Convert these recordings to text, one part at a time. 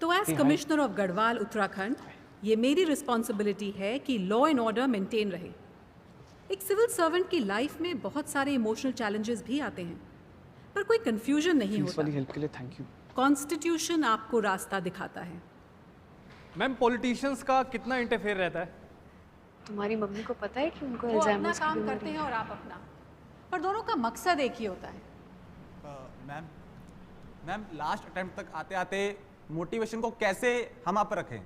तो as commissioner of Garhwal Uttarakhand, ये मेरी रिस्पॉन्सिबिलिटी है कि लॉ एंड ऑर्डर मेंटेन रहे। एक सिविल सर्वेंट की लाइफ में बहुत सारे इमोशनल चैलेंजेस भी आते हैं, पर कोई कंफ्यूजन नहीं होता। वाली हेल्प के लिए थैंक यू। कॉन्स्टिट्यूशन आपको रास्ता दिखाता है। मैम, पॉलिटिशियंस का कितना इंटरफेयर रहता है? तुम्हारी मम्मी को पता है कि उनको वो अपना अल्जाइमर्स की काम बीमारी करते हैं और आप अपना, पर दोनों का मकसद एक ही होता है। मैम लास्ट अटेम्प्ट तक आते आते मोटिवेशन को कैसे हम आप रखें?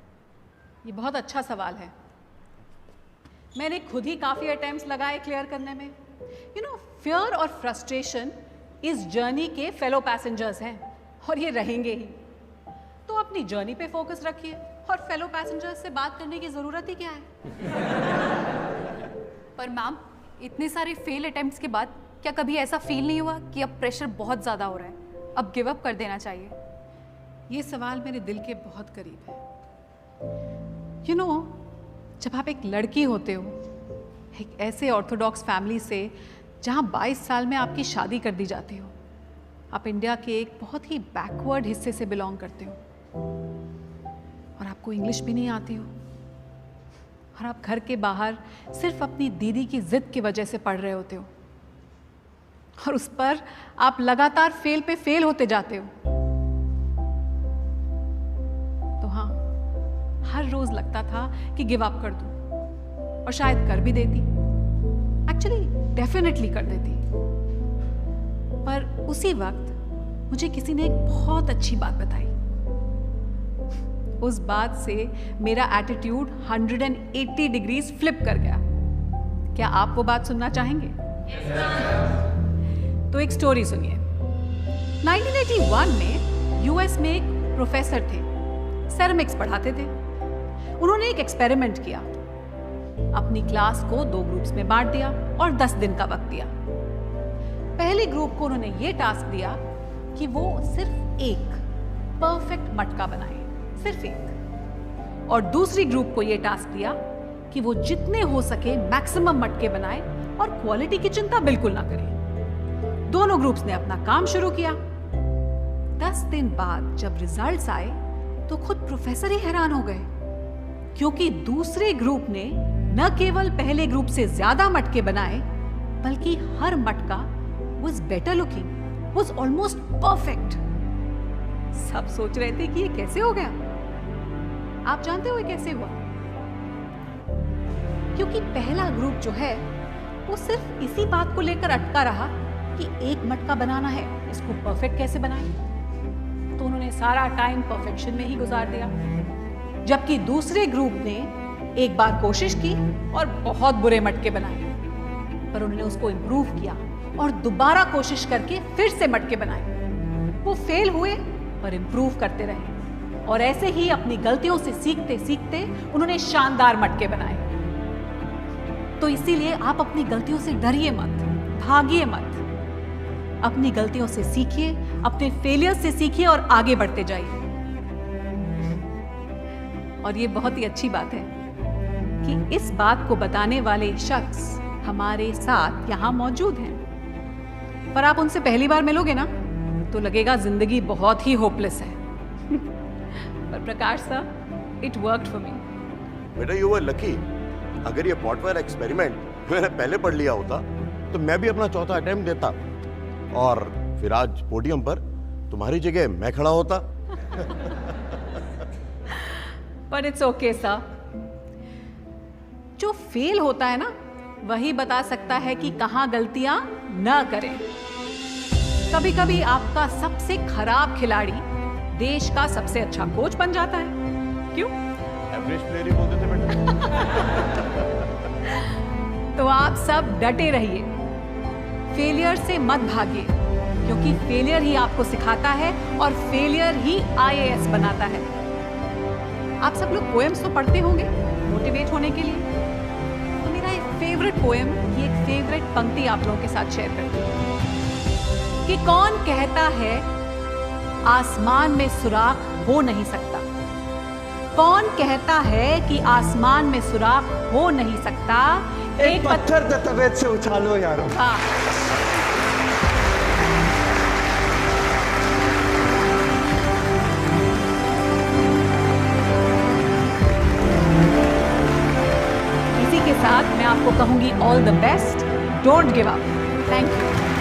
ये बहुत अच्छा सवाल है। मैंने खुद ही काफ़ी अटेम्प्ट्स लगाए क्लियर करने में। फियर और फ्रस्ट्रेशन इस जर्नी के फेलो पैसेंजर्स हैं और ये रहेंगे ही। तो अपनी जर्नी पे फोकस रखिए और फेलो पैसेंजर्स से बात करने की ज़रूरत ही क्या है। पर मैम, इतने सारे फेल अटेम्प्ट्स के बाद क्या कभी ऐसा फील नहीं हुआ कि अब प्रेशर बहुत ज़्यादा हो रहा है, अब गिव अप कर देना चाहिए? ये सवाल मेरे दिल के बहुत करीब है। जब आप एक लड़की होते हो, एक ऐसे ऑर्थोडॉक्स फैमिली से जहाँ 22 साल में आपकी शादी कर दी जाती हो, आप इंडिया के एक बहुत ही बैकवर्ड हिस्से से बिलोंग करते हो और आपको इंग्लिश भी नहीं आती हो, और आप घर के बाहर सिर्फ अपनी दीदी की जिद की वजह से पढ़ रहे होते हो, और उस पर आप लगातार फेल पे फेल होते जाते हो, तो हाँ, हर रोज लगता था कि गिव अप कर दूं, और शायद कर भी देती, एक्चुअली डेफिनेटली कर देती। पर उसी वक्त मुझे किसी ने एक बहुत अच्छी बात बताई। उस बात से मेरा एटीट्यूड 180 डिग्रीज फ्लिप कर गया। क्या आप वो बात सुनना चाहेंगे? तो एक स्टोरी सुनिए। 1981 में यूएस में एक प्रोफेसर थे, सेरेमिक्स पढ़ाते थे। उन्होंने एक एक्सपेरिमेंट किया। अपनी क्लास को 2 ग्रुप्स में बांट दिया और 10 दिन का वक्त दिया। पहले ग्रुप को उन्होंने ये टास्क दिया कि वो सिर्फ एक परफेक्ट मटका बनाए, सिर्फ एक। और दूसरी ग्रुप को ये टास्क दिया कि वो जितने हो सके मैक्सिमम मटके बनाए और क्वालिटी की चिंता बिल्कुल ना करें। दोनों ग्रुप्स ने अपना काम शुरू किया। 10 दिन बाद जब रिजल्ट्स आए तो खुद प्रोफेसर ही हैरान हो गए, क्योंकि दूसरे ग्रुप ने न केवल पहले ग्रुप से ज्यादा मटके बनाए, बल्कि हर मटका was better looking, was almost perfect। सब सोच रहे थे कि ये कैसे हो गया। आप जानते हो ये कैसे हुआ? क्योंकि पहला ग्रुप जो है वो सिर्फ इसी बात को लेकर अटका रहा कि एक मटका बनाना है, इसको परफेक्ट कैसे बनाएं। तो उन्होंने सारा टाइम परफेक्शन में ही गुजार दिया, जबकि दूसरे ग्रुप ने एक बार कोशिश की और बहुत बुरे मटके बनाए, पर उन्होंने उसको इम्प्रूव किया और दोबारा कोशिश करके फिर से मटके बनाए। वो फेल हुए पर इम्प्रूव करते रहे, और ऐसे ही अपनी गलतियों से सीखते सीखते उन्होंने शानदार मटके बनाए। तो इसीलिए आप अपनी गलतियों से डरिए मत, भागिए मत। अपनी गलतियों से सीखिए, अपने फेलियर से सीखिए और आगे बढ़ते जाइए। और ये बहुत ही अच्छी बात है कि इस बात को बताने वाले शख्स हमारे साथ यहाँ मौजूद हैं। पर आप उनसे पहली बार मिलोगे ना तो लगेगा जिंदगी बहुत ही होपलेस है। पर Prakash sir, it worked for me. बेटा यू वर लकी। अगर ये पॉटवेयर एक्सपेरिमेंट मैंने पहले पढ़ लिया होता तो मैं भी अपना चौथा अटेम्प्ट देता, और फिर आज पोडियम पर तुम्हारी जगह मैं खड़ा होता। पर इट्स ओके सर। जो फेल होता है ना, वही बता सकता है कि कहां गलतियां न करें। कभी कभी आपका सबसे खराब खिलाड़ी देश का सबसे अच्छा कोच बन जाता है। क्यों? एवरेज प्लेयर ही बोल देते बेटा। तो आप सब डटे रहिए, फेलियर से मत भागिए, क्योंकि फेलियर ही आपको सिखाता है और फेलियर ही आईएएस बनाता है। आप सब लोग पोएम्स तो पढ़ते होंगे मोटिवेट होने के लिए। तो मेरा एक फेवरेट पोएम की एक फेवरेट पंक्ति आप लोगों के साथ शेयर करती हूँ कि कौन कहता है आसमान में सुराख हो नहीं सकता। कौन कहता है कि आसमान में सुराख हो नहीं सकता। एक पत्थर तबीयत से उछालो यारो। हाँ। के साथ मैं आपको कहूंगी all the best, don't give up. Thank you.